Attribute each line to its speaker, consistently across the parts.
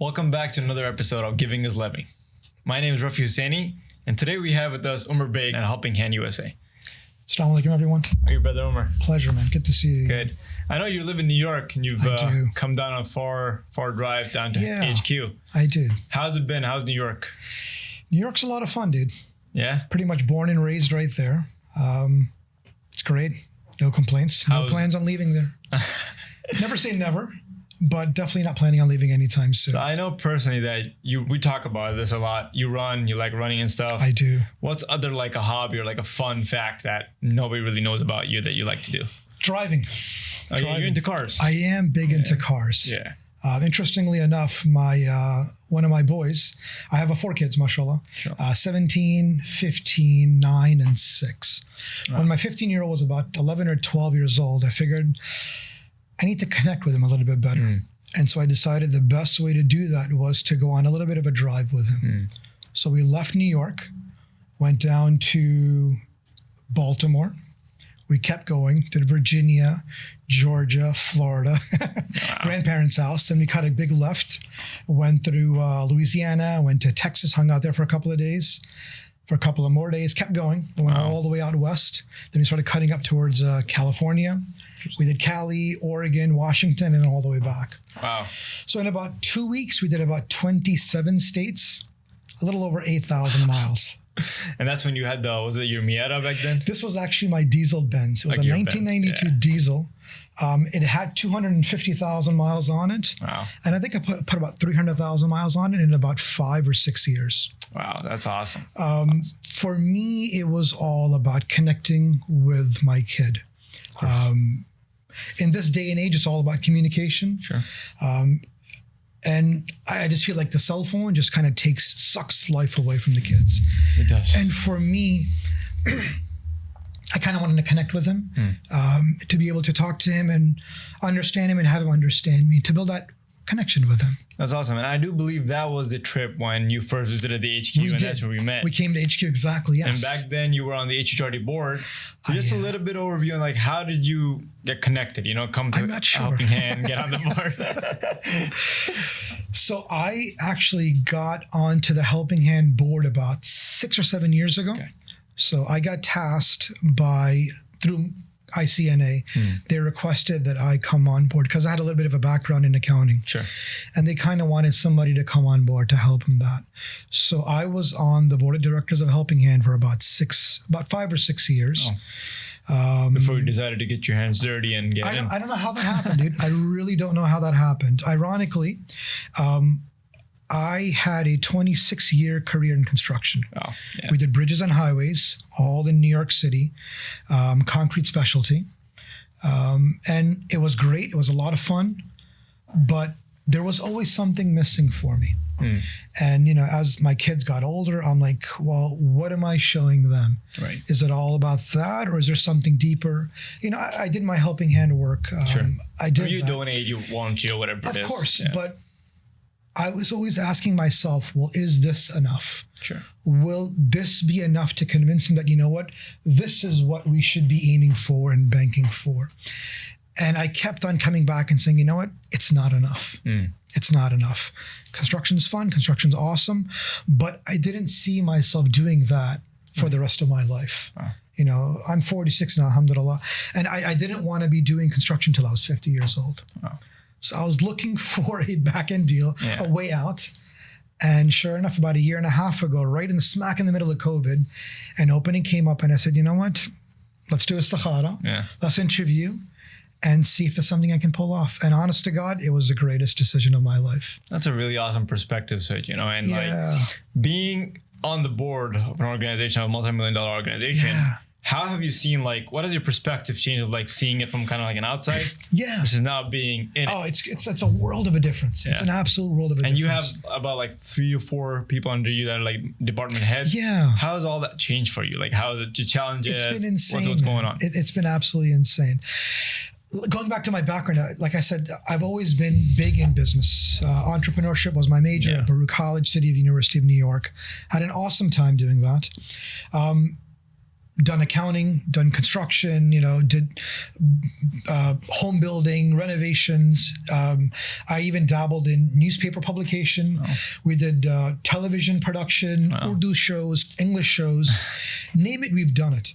Speaker 1: Welcome back to another episode of Giving is Living. My name is Rafi Husseini, and today we have with us Umar Beig at Helping Hand USA.
Speaker 2: Assalamu alaikum, everyone.
Speaker 1: How are you, brother Umar?
Speaker 2: Pleasure, man. Good to see you.
Speaker 1: Good. I know you live in New York, and you've come down a far drive down to HQ.
Speaker 2: I did.
Speaker 1: How's it been? How's New York?
Speaker 2: New York's a lot of fun, dude.
Speaker 1: Yeah?
Speaker 2: Pretty much born and raised right there. It's great. No complaints. No plans on leaving there. Never say never, but definitely not planning on leaving anytime soon.
Speaker 1: So I know personally that we talk about this a lot. You run, you like running and stuff.
Speaker 2: I do.
Speaker 1: What's other like a hobby or like a fun fact that nobody really knows about you that you like to do?
Speaker 2: Driving.
Speaker 1: Oh, you're into cars?
Speaker 2: I am big into cars.
Speaker 1: Yeah.
Speaker 2: Interestingly enough, my one of my boys, I have 4 kids, mashallah, 17, 15, 9, and 6. Wow. When my 15-year-old was about 11 or 12 years old, I figured I need to connect with him a little bit better. And so I decided the best way to do that was to go on a little bit of a drive with him. So we left New York, went down to Baltimore. We kept going to Virginia, Georgia, Florida, grandparents' house. Then we cut a big left, went through Louisiana, went to Texas, hung out there for a couple of days. For a couple of more days, kept going, went all the way out west. Then we started cutting up towards California. We did Cali, Oregon, Washington, and then all the way back.
Speaker 1: Wow.
Speaker 2: So in about 2 weeks, we did about 27 states, a little over 8,000 miles.
Speaker 1: And that's when you had was it your Miata back then?
Speaker 2: This was actually my diesel Benz. It was a 1992 diesel. It had 250,000 miles on it.
Speaker 1: Wow.
Speaker 2: And I think I put about 300,000 miles on it in about 5 or 6 years.
Speaker 1: Wow, that's awesome.
Speaker 2: For me, it was all about connecting with my kid. In this day and age, it's all about communication.
Speaker 1: Sure.
Speaker 2: And I just feel like the cell phone just kind of sucks life away from the kids.
Speaker 1: It does.
Speaker 2: And for me, I kind of wanted to connect with him, to be able to talk to him and understand him and have him understand me, to build that connection with him.
Speaker 1: That's awesome. And I do believe that was the trip when you first visited the HQ, that's where we met.
Speaker 2: We came to HQ, exactly, yes.
Speaker 1: And back then you were on the HHRD board. So just a little bit overview on like, how did you get connected, come to Helping Hand, get on the board?
Speaker 2: So I actually got onto the Helping Hand board about 6 or 7 years ago. Okay. So I got tasked through ICNA, they requested that I come on board because I had a little bit of a background in accounting.
Speaker 1: Sure.
Speaker 2: And they kind of wanted somebody to come on board to help them that. So I was on the board of directors of Helping Hand for about 5 or 6 years.
Speaker 1: Before you decided to get your hands dirty and get in.
Speaker 2: I don't know how that happened, dude. I really don't know how that happened. Ironically, I had a 26-year career in construction. Oh, yeah. We did bridges and highways, all in New York City, concrete specialty. And it was great. It was a lot of fun, but there was always something missing for me. And, as my kids got older, I'm like, well, what am I showing them?
Speaker 1: Right.
Speaker 2: Is it all about that, or is there something deeper? I did my Helping Hand work.
Speaker 1: Sure.
Speaker 2: I did.
Speaker 1: Or you donate, you volunteer, whatever it is.
Speaker 2: Of course, but I was always asking myself, well, is this enough?
Speaker 1: Sure.
Speaker 2: Will this be enough to convince them that, you know what, this is what we should be aiming for and banking for? And I kept on coming back and saying, you know what, it's not enough. It's not enough. Construction's fun, construction's awesome, but I didn't see myself doing that for the rest of my life. Wow. I'm 46 now, alhamdulillah, and I didn't want to be doing construction till I was 50 years old. Wow. So I was looking for a back-end deal, a way out. And sure enough, about 1.5 years ago, right in the middle of COVID, an opening came up and I said, you know what? Let's do istikhara. Yeah. Let's interview and see if there's something I can pull off. And honest to God, it was the greatest decision of my life.
Speaker 1: That's a really awesome perspective, Sid, and like being on the board of an organization, a multi-million-dollar organization, how have you seen, what has your perspective changed of seeing it from kind of like an outside versus now being in it?
Speaker 2: Oh, it's a world of a difference. It's an absolute world of a difference.
Speaker 1: And you have about 3 or 4 people under you that are department heads.
Speaker 2: Yeah.
Speaker 1: How has all that changed for you? How has the challenges?
Speaker 2: It's been insane.
Speaker 1: What's going on?
Speaker 2: It's been absolutely insane. Going back to my background, like I said, I've always been big in business. Entrepreneurship was my major at Baruch College, City of University of New York. Had an awesome time doing that. done accounting, done construction, did home building, renovations. I even dabbled in newspaper publication. Oh. We did television production, Urdu shows, English shows. Name it, we've done it.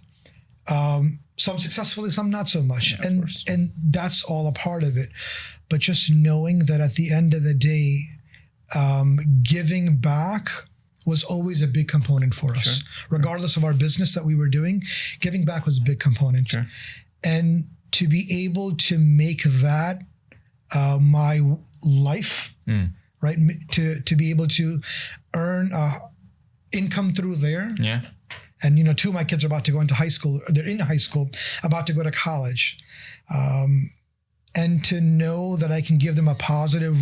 Speaker 2: Some successfully, some not so much. Yeah, and that's all a part of it. But just knowing that at the end of the day, giving back was always a big component for us. Regardless of our business that we were doing, giving back was a big component. Sure. And to be able to make that my life, right? To be able to earn income through there. Yeah. And, 2 of my kids are about to go into high school. They're in high school, about to go to college. And to know that I can give them a positive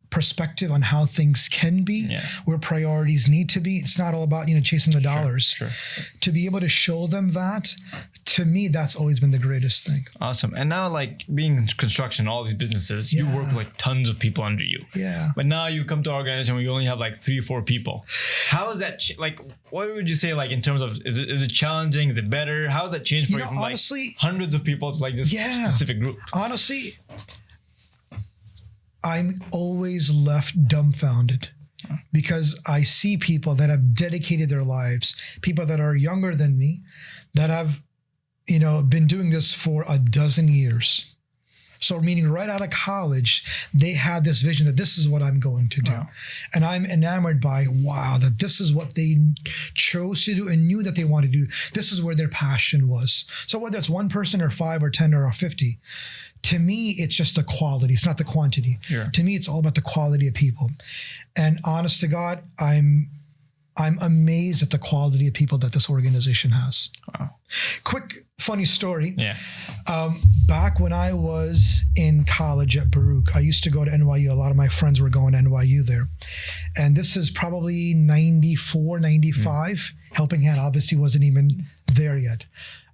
Speaker 2: perspective on how things can be, where priorities need to be. It's not all about, chasing the dollars. Sure. To be able to show them that, to me, that's always been the greatest thing.
Speaker 1: Awesome. And now, like, being in construction, all these businesses, you work with like tons of people under you. Yeah. But now you come to our organization where you only have like 3 or 4 people. How is that, like, what would you say, like, in terms of, is it challenging? Is it better? How has that changed for you from honestly, like hundreds of people to like this specific group?
Speaker 2: Honestly, I'm always left dumbfounded because I see people that have dedicated their lives, people that are younger than me, that have, been doing this for a dozen years. So meaning right out of college, they had this vision that this is what I'm going to do. Wow. And I'm enamored by, that this is what they chose to do and knew that they wanted to do. This is where their passion was. So whether it's 1 person or 5 or 10 or 50, to me, it's just the quality. It's not the quantity. Yeah. To me, it's all about the quality of people. And honest to God, I'm amazed at the quality of people that this organization has. Wow. Quick, funny story. Yeah. Back when I was in college at Baruch, I used to go to NYU. A lot of my friends were going to NYU there. And this is probably 94, 95. Helping Hand obviously wasn't even there yet.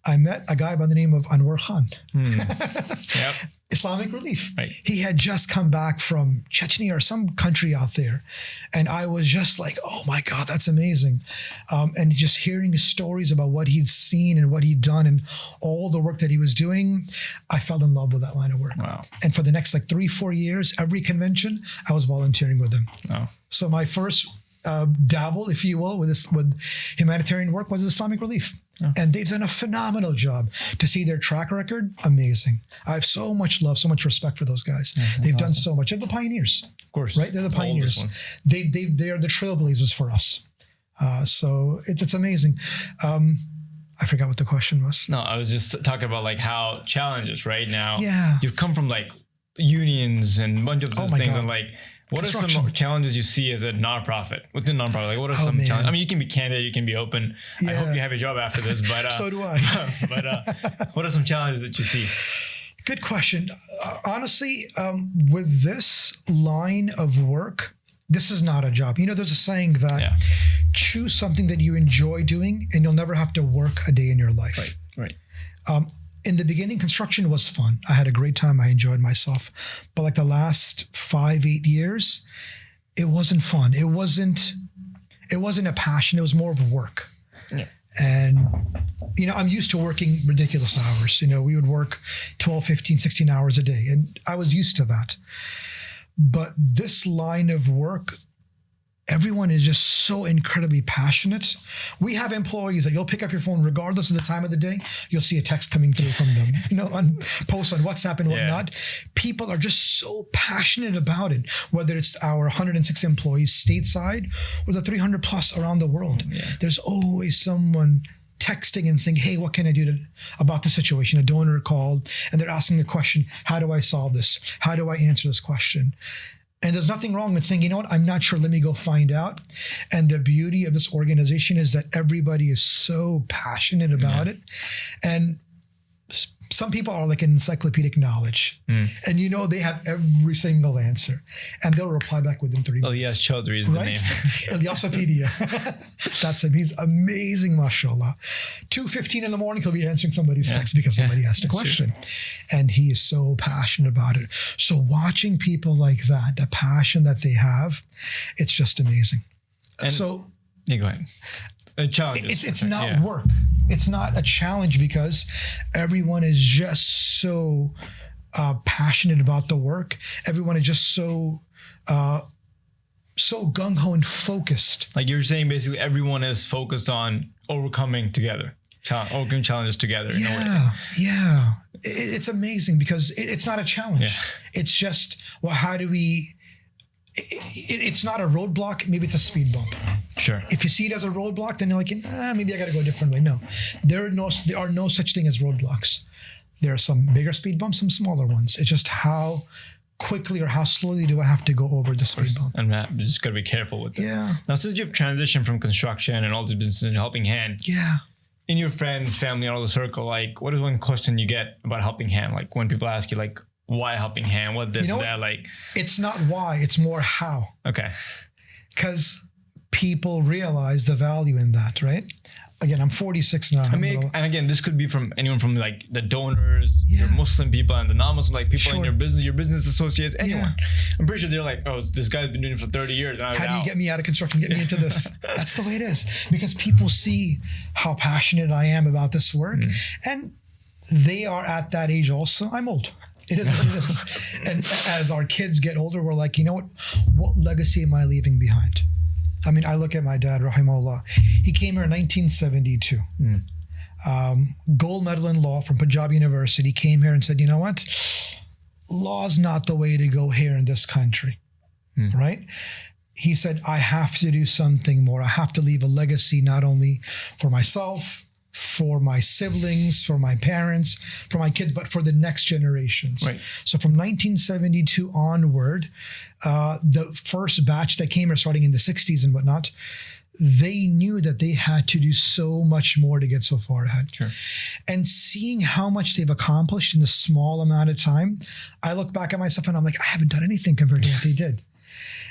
Speaker 2: I met a guy by the name of Anwar Khan. Yep. Islamic Relief. Right. He had just come back from Chechnya or some country out there. And I was just like, oh my God, that's amazing. And just hearing his stories about what he'd seen and what he'd done and all the work that he was doing, I fell in love with that line of work. Wow. And for the next 3-4 years, every convention, I was volunteering with him. Wow. So my first dabble, if you will, with humanitarian work was Islamic Relief. Yeah. And they've done a phenomenal job. To see their track record, amazing. I have so much love, so much respect for those guys. Yeah, they've done so much. They're the pioneers. Of course. Right? They're the pioneers. They are the trailblazers for us. So it's amazing. I forgot what the question was.
Speaker 1: No, I was just talking about like how challenges right now. Yeah. You've come from like unions and a bunch of things and like, what are some challenges you see as a nonprofit, within nonprofit? Like, what are some challenges? I mean, you can be candid, you can be open. Yeah. I hope you have a job after this, but
Speaker 2: so do I.
Speaker 1: But what are some challenges that you see?
Speaker 2: Good question. Honestly, with this line of work, this is not a job. There's a saying that choose something that you enjoy doing, and you'll never have to work a day in your life. Right. In the beginning, construction was fun. I had a great time. I enjoyed myself. But like the last 5-8 years, it wasn't fun. It wasn't a passion. It was more of a work. Yeah. And, I'm used to working ridiculous hours. We would work 12, 15, 16 hours a day. And I was used to that. But this line of work, everyone is just so incredibly passionate. We have employees that you'll pick up your phone regardless of the time of the day. You'll see a text coming through from them, on posts on WhatsApp and whatnot. People are just so passionate about it, whether it's our 106 employees stateside or the 300 plus around the world. Yeah. There's always someone texting and saying, hey, what can I do about the situation? A donor called and they're asking the question, how do I solve this? How do I answer this question? And there's nothing wrong with saying, you know what, I'm not sure, let me go find out. And the beauty of this organization is that everybody is so passionate about it. And some people are like encyclopedic knowledge. And they have every single answer. And they'll reply back within 3 minutes.
Speaker 1: Ilyas Chaudhry is the name.
Speaker 2: Ilyasopedia. That's him. He's amazing, mashallah. 2:15 in the morning, he'll be answering somebody's text because somebody asked a question. Sure. And he is so passionate about it. So watching people like that, the passion that they have, it's just amazing.
Speaker 1: And go ahead. Challenges.
Speaker 2: It's not work. it's not a challenge because everyone is just so passionate about the work. Everyone is just so gung-ho and focused.
Speaker 1: Like you're saying, basically everyone is focused on overcoming together, overcoming challenges together. In a way.
Speaker 2: Yeah. It's amazing because it's not a challenge. Yeah. It's just, well, how do we... It's not a roadblock. Maybe it's a speed bump.
Speaker 1: Sure.
Speaker 2: If you see it as a roadblock, then you're like, maybe I got to go a different way. No, there are no such thing as roadblocks. There are some bigger speed bumps, some smaller ones. It's just how quickly or how slowly do I have to go over the speed bump.
Speaker 1: And Matt, you just got to be careful with it.
Speaker 2: Yeah.
Speaker 1: Now, since you've transitioned from construction and all the businesses and Helping Hand.
Speaker 2: Yeah.
Speaker 1: In your friends, family, and all the circle, like, what is one question you get about Helping Hand? Like when people ask you, like, why Helping Hand? What this, that, like?
Speaker 2: It's not why, it's more how.
Speaker 1: Okay.
Speaker 2: Because people realize the value in that, right? Again, I'm 46 now.
Speaker 1: I mean, and again, this could be from anyone from like the donors, your Muslim people and the non-Muslim, like people in your business associates, anyone. Yeah. I'm pretty sure they're like, oh, this guy's been doing it for 30 years. And
Speaker 2: how do you get me out of construction, get me into this? That's the way it is. Because people see how passionate I am about this work. And they are at that age also. I'm old. It is what it is. And as our kids get older, we're like, you know what legacy am I leaving behind? I mean, I look at my dad, rahimahullah. He came here in 1972. Gold medal in law from Punjab University. Came here and said, you know what? Law's not the way to go here in this country, right? He said, I have to do something more. I have to leave a legacy not only for myself, for my siblings, for my parents, for my kids, but for the next generations.
Speaker 1: Right.
Speaker 2: So from 1972 onward, the first batch that came here starting in the 60s and whatnot, they knew that they had to do so much more to get so far ahead.
Speaker 1: Sure.
Speaker 2: And seeing how much they've accomplished in a small amount of time, I look back at myself and I'm like, I haven't done anything compared to what they did.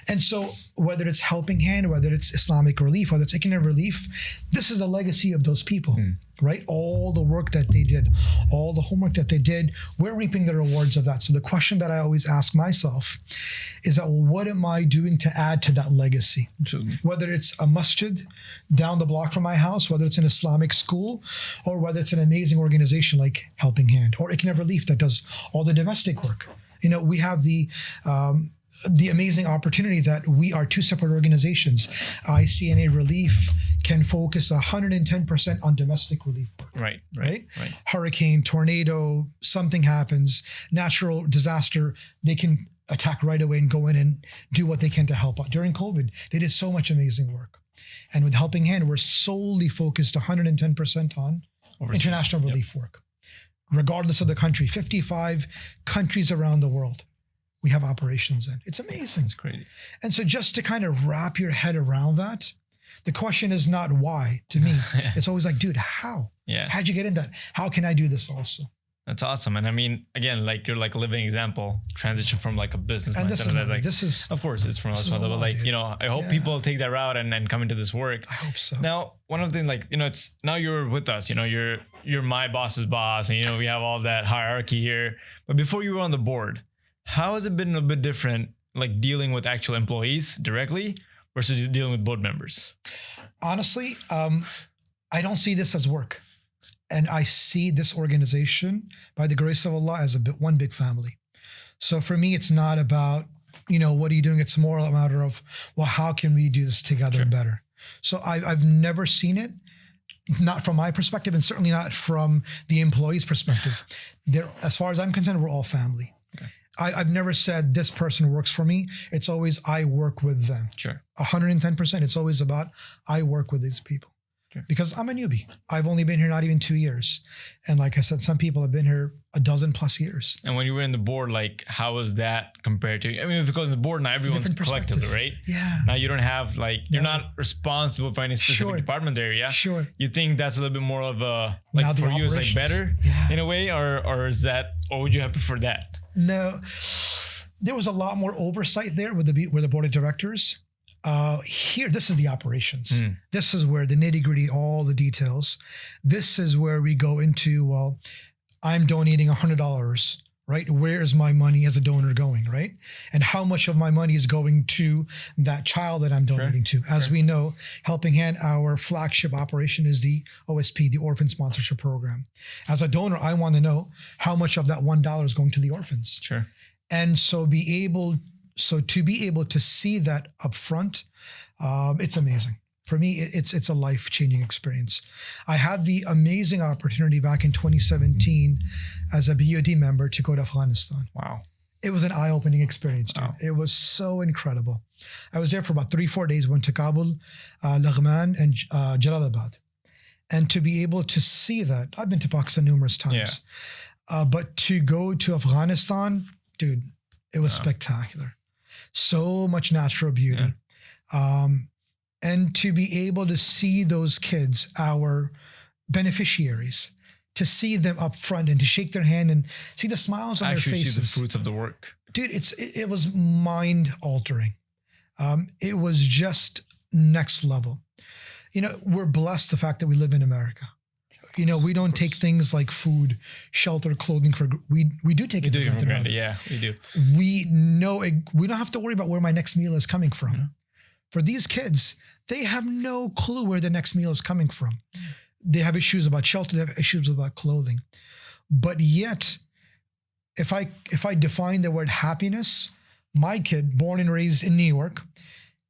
Speaker 2: And so whether it's Helping Hand, whether it's Islamic Relief, whether it's Economic Relief, this is a legacy of those people, right? All the work that they did, all the homework that they did, we're reaping the rewards of that. So the question that I always ask myself is that, well, what am I doing to add to that legacy?
Speaker 1: Absolutely.
Speaker 2: Whether it's a masjid down the block from my house, whether it's an Islamic school, or whether it's an amazing organization like Helping Hand or Economic Relief that does all the domestic work. You know, we have the amazing opportunity that we are two separate organizations. ICNA Relief can focus 110% on domestic relief work. Right. Hurricane, tornado, something happens, natural disaster, they can attack right away and go in and do what they can to help out. During COVID, they did so much amazing work. And with Helping Hand, we're solely focused 110% on international relief work. Regardless of the country, 55 countries around the world we have operations in. It's amazing.
Speaker 1: It's crazy.
Speaker 2: And so just to kind of wrap your head around that, the question is not why to me. It's always like, dude, how?
Speaker 1: Yeah.
Speaker 2: How'd you get in that? How can I do this also?
Speaker 1: That's awesome. And I mean, again, like you're like a living example, transition from like a business.
Speaker 2: And this is,
Speaker 1: of course, it's from us, but like, dude. You know, I hope people take that route and come into this work.
Speaker 2: I hope so.
Speaker 1: Now, one of the things, like, you know, it's now you're with us, you know, you're my boss's boss, and, you know, we have all that hierarchy here. But before you were on the board, how has it been a bit different, like dealing with actual employees directly versus dealing with board members?
Speaker 2: Honestly, I don't see this as work. And I see this organization, by the grace of Allah, as one big family. So for me, it's not about, you know, what are you doing? It's more a matter of, well, how can we do this together better? So I've never seen it, not from my perspective, and certainly not from the employee's perspective. As far as I'm concerned, we're all family. Okay. I've never said this person works for me. It's always I work with them. Sure. 110%. It's always about I work with these people. Sure. Because I'm a newbie. I've only been here not even 2 years. And like I said, some people have been here a dozen plus years. And when you were in the board, like how was that compared to, I mean, if it goes in the board, now everyone's collectively, right? Yeah. Now you don't have like, you're not responsible for any specific department area. Sure. You think that's a little bit more of a, like now for you is like better in a way, or is that, or would you have preferred that? No, there was a lot more oversight there with the board of directors. Here, this is the operations. This is where the nitty gritty, all the details. This is where we go into, well, I'm donating $100 right? Where is my money as a donor going, right? And how much of my money is going to that child that I'm donating to? As we know, Helping Hand, our flagship operation is the OSP, the Orphan Sponsorship Program. As a donor, I want to know how much of that $1 is going to the orphans.
Speaker 1: Sure.
Speaker 2: And to be able to see that up front, it's amazing. For me, it's a life-changing experience. I had the amazing opportunity back in 2017 as a BOD member to go to Afghanistan.
Speaker 1: Wow.
Speaker 2: It was an eye-opening experience, dude. Wow. It was so incredible. I was there for about 3-4 days, went to Kabul, Laghman, and Jalalabad. And to be able to see that, I've been to Pakistan numerous times, but to go to Afghanistan, dude, it was spectacular. So much natural beauty. And to be able to see those kids, our beneficiaries, to see them up front and to shake their hand and see the smiles on their faces.
Speaker 1: See the fruits of the work.
Speaker 2: Dude, it was mind altering. It was just next level. We're blessed the fact that we live in America. We don't take things like food, shelter, clothing we do take it for granted.
Speaker 1: Yeah, we do.
Speaker 2: We know we don't have to worry about where my next meal is coming from. Mm-hmm. For these kids, they have no clue where the next meal is coming from. They have issues about shelter, they have issues about clothing. But yet, if I define the word happiness, my kid born and raised in New York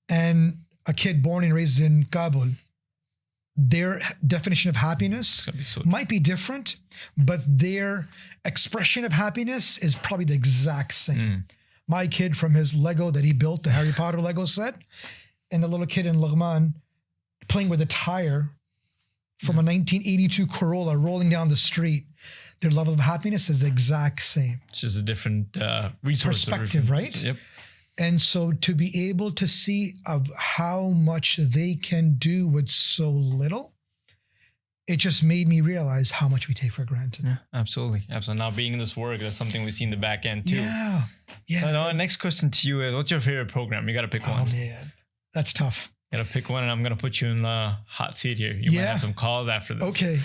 Speaker 2: and a kid born and raised in Kabul, their definition of happiness might be different, but their expression of happiness is probably the exact same. My kid, from his Lego that he built, the Harry Potter Lego set, and the little kid in Laghman playing with a tire from a 1982 Corolla rolling down the street, their level of happiness is the exact same.
Speaker 1: It's just a different resource.
Speaker 2: Perspective, right?
Speaker 1: Yep.
Speaker 2: And so to be able to see of how much they can do with so little, it just made me realize how much we take for granted.
Speaker 1: Yeah, absolutely. Now being in this work, that's something we see in the back end too.
Speaker 2: Yeah.
Speaker 1: Next question to you is, what's your favorite program? You got to pick one.
Speaker 2: Oh man, that's tough.
Speaker 1: You got to pick one, and I'm going to put you in the hot seat here. You might have some calls after this.
Speaker 2: Okay.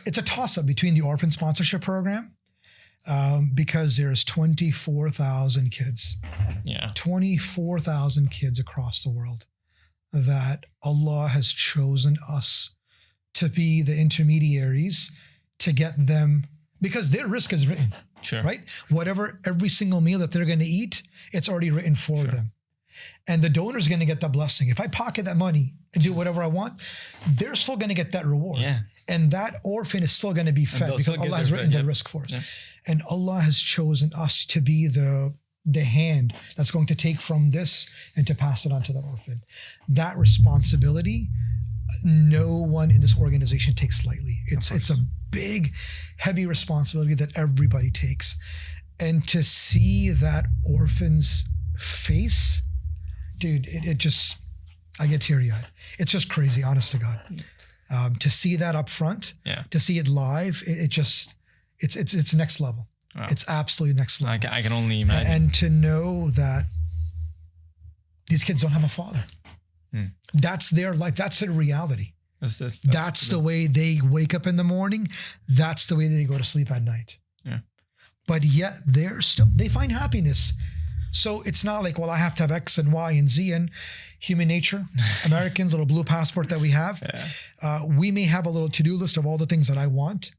Speaker 2: It's a toss-up between the Orphan Sponsorship Program, because there's 24,000 kids.
Speaker 1: Yeah.
Speaker 2: 24,000 kids across the world that Allah has chosen us to be the intermediaries to get them, because their risk is written.
Speaker 1: Sure.
Speaker 2: Right? Every single meal that they're going to eat, it's already written for them. And the donor's going to get that blessing. If I pocket that money and do whatever I want, they're still going to get that reward.
Speaker 1: Yeah.
Speaker 2: And that orphan is still going to be fed because Allah has written the risk for us. Yeah. And Allah has chosen us to be the hand that's going to take from this and to pass it on to that orphan. That responsibility, no one in this organization takes lightly. It's a big, heavy responsibility that everybody takes. And to see that orphan's face, dude, it just, I get teary-eyed. It's just crazy, honest to God. To see that up front, to see it live, it's next level. Wow. It's absolutely next level.
Speaker 1: I can only imagine.
Speaker 2: And to know that these kids don't have a father. That's their life. That's their reality. That's the way they wake up in the morning. That's the way they go to sleep at night.
Speaker 1: Yeah.
Speaker 2: But yet they find happiness. So it's not like, well, I have to have X and Y and Z, and human nature, Americans, little blue passport that we have. We may have a little to-do list of all the things that I want,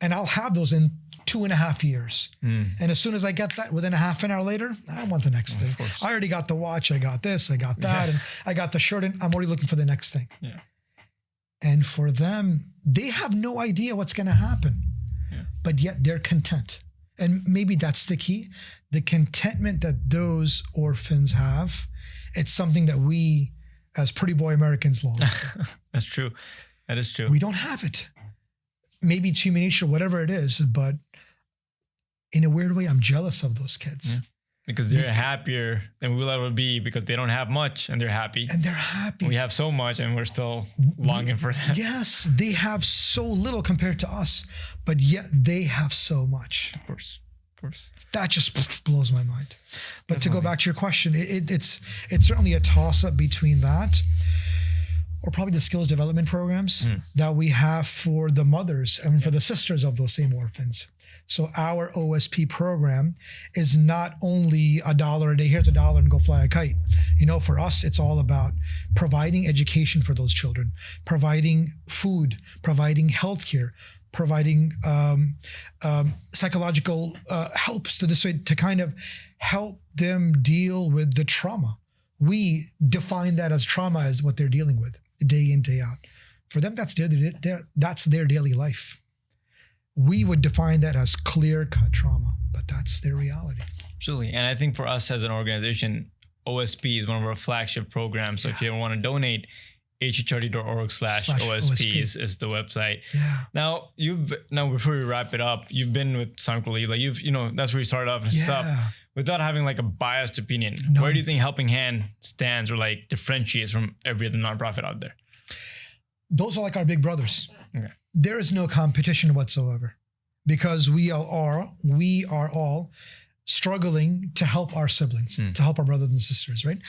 Speaker 2: and I'll have those in 2.5 years. And as soon as I get that, within a half an hour later, I want the next thing. I already got the watch, I got this, I got that, and I got the shirt, and I'm already looking for the next thing.
Speaker 1: Yeah.
Speaker 2: And for them, they have no idea what's going to happen, but yet they're content. And maybe that's the key. The contentment that those orphans have, it's something that we, as pretty boy Americans, long for.
Speaker 1: That's true. That is true.
Speaker 2: We don't have it. Maybe it's human nature, whatever it is, but in a weird way, I'm jealous of those kids.
Speaker 1: Yeah. Because they're happier than we'll ever be, because they don't have much and they're happy.
Speaker 2: And they're happy.
Speaker 1: We have so much and we're still longing for that.
Speaker 2: Yes, they have so little compared to us, but yet they have so much.
Speaker 1: Of course.
Speaker 2: That just blows my mind. But to go back to your question, it's certainly a toss-up between that. or probably the skills development programs that we have for the mothers and for the sisters of those same orphans. So our OSP program is not only $1 a day, here's $1 and go fly a kite. For us, it's all about providing education for those children, providing food, providing healthcare, providing psychological help to kind of help them deal with the trauma. We define that as trauma as what they're dealing with day in, day out. For them, that's their daily life. We would define that as clear-cut trauma, but that's their reality.
Speaker 1: Absolutely. And I think for us as an organization, OSP is one of our flagship programs. So if you ever want to donate, hhrd.org/OSP is the website.
Speaker 2: Yeah.
Speaker 1: Now before we wrap it up, you've been with Sonic Relief, like that's where you started off and stuff. Without having like a biased opinion, where do you think Helping Hand stands or like differentiates from every other nonprofit out there?
Speaker 2: Those are like our big brothers.
Speaker 1: Okay.
Speaker 2: There is no competition whatsoever because we are all struggling to help our siblings, to help our brothers and sisters, right?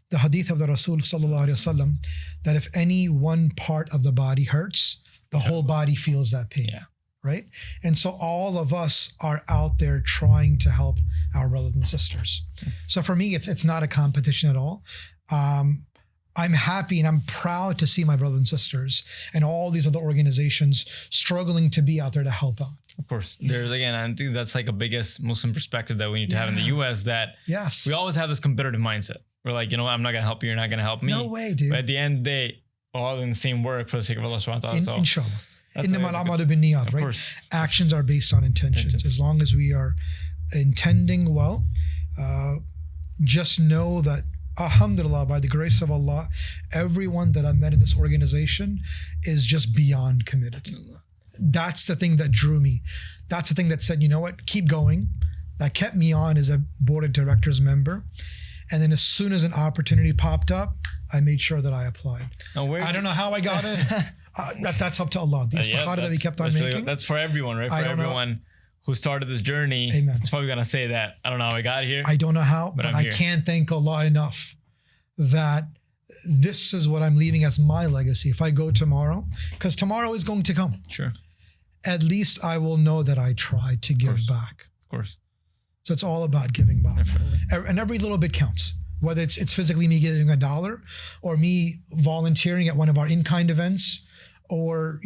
Speaker 2: The hadith of the Rasul sallallahu alaihi wasallam, that if any one part of the body hurts, the whole body feels that pain.
Speaker 1: Yeah.
Speaker 2: Right? And so all of us are out there trying to help our brothers and sisters. So for me, it's not a competition at all. I'm happy and I'm proud to see my brothers and sisters and all these other organizations struggling to be out there to help out.
Speaker 1: Of course. There's again, I think that's like a biggest Muslim perspective that we need to have in the US, that we always have this competitive mindset. We're like, I'm not going to help you. You're not going to help me.
Speaker 2: No way, dude.
Speaker 1: But at the end of the day, we're all doing the same work for the sake of Allah subhanahu wa ta'ala.
Speaker 2: Inshallah. Right?
Speaker 1: Course.
Speaker 2: Actions are based on intentions. As long as we are intending well, just know that alhamdulillah, by the grace of Allah, everyone that I met in this organization is just beyond committed. That's the thing that drew me. That's the thing that said, you know what, keep going. That kept me on as a board of directors member. And then as soon as an opportunity popped up, I made sure that I applied. I don't know how I got in. That's up to Allah. The istikhara that we kept on making.
Speaker 1: That's for everyone, right? For everyone who started this journey.
Speaker 2: Amen.
Speaker 1: It's probably going to say that. I don't know how I got here.
Speaker 2: I don't know how, but I can't thank Allah enough that this is what I'm leaving as my legacy. If I go tomorrow, because tomorrow is going to come.
Speaker 1: Sure.
Speaker 2: At least I will know that I tried to give back.
Speaker 1: Of course.
Speaker 2: So it's all about giving back.
Speaker 1: Definitely.
Speaker 2: And every little bit counts. Whether it's physically me giving $1 or me volunteering at one of our in-kind events, or,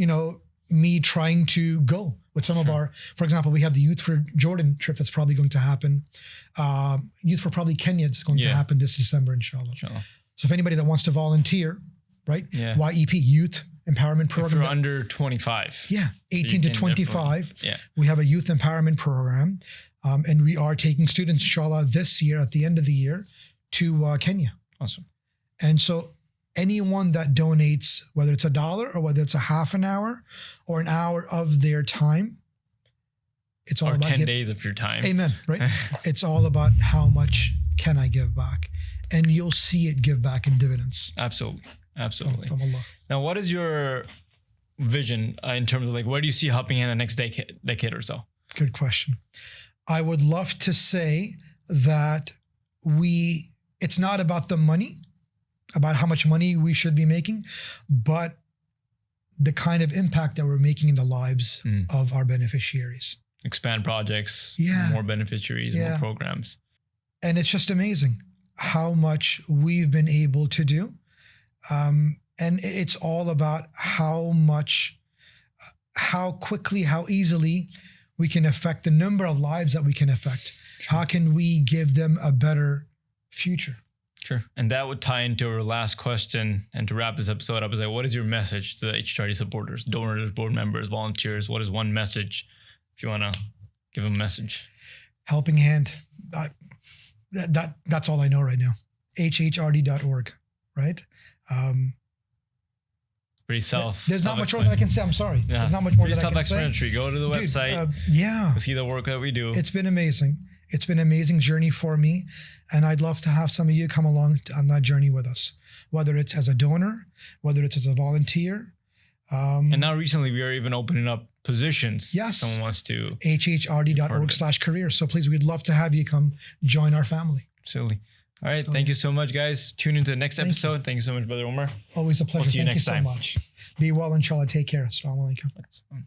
Speaker 2: me trying to go with some of our, for example, we have the Youth for Jordan trip that's probably going to happen. Youth for probably Kenya is going to happen this December, inshallah. So if anybody that wants to volunteer, right? Yeah. YEP, Youth Empowerment Program.
Speaker 1: If you're under 25.
Speaker 2: Yeah, 18 to 25. We have a Youth Empowerment Program. And we are taking students, inshallah, this year, at the end of the year, to Kenya.
Speaker 1: Awesome.
Speaker 2: And so anyone that donates, whether it's $1 or whether it's a half an hour or an hour of their time, it's all about
Speaker 1: 10 days of your time.
Speaker 2: Amen. Right? It's all about how much can I give back, and you'll see it give back in dividends.
Speaker 1: Absolutely. From
Speaker 2: Allah.
Speaker 1: Now, what is your vision in terms of like where do you see Helping Hand in the next decade or so?
Speaker 2: Good question. I would love to say that it's not about the money, about how much money we should be making, but the kind of impact that we're making in the lives of our beneficiaries. Expand projects, more beneficiaries, more programs. And it's just amazing how much we've been able to do. And it's all about how quickly, how easily we can affect the number of lives that we can affect. Sure. How can we give them a better future? Sure. And that would tie into our last question. And to wrap this episode up, is like, what is your message to the HRD supporters, donors, board members, volunteers? What is one message, if you want to give a message? Helping Hand. That's all I know right now. hhrd.org, right? Pretty there's not much more that I can say. I'm sorry. Yeah. There's not much more that I can say. Self-explanatory. Go to the website. See the work that we do. It's been amazing. It's been an amazing journey for me. And I'd love to have some of you come along on that journey with us, whether it's as a donor, whether it's as a volunteer. And now recently we are even opening up positions. Yes. Someone wants to. hhrd.org/career. So please, we'd love to have you come join our family. Absolutely.
Speaker 1: All right.
Speaker 2: So,
Speaker 1: thank you so much, guys. Tune into the next episode. Thank you so much, Brother Umar.
Speaker 2: Always a pleasure.
Speaker 1: See you
Speaker 2: Thank
Speaker 1: next
Speaker 2: you so
Speaker 1: time.
Speaker 2: much. Be well, inshallah. Take care. Assalamu alaikum.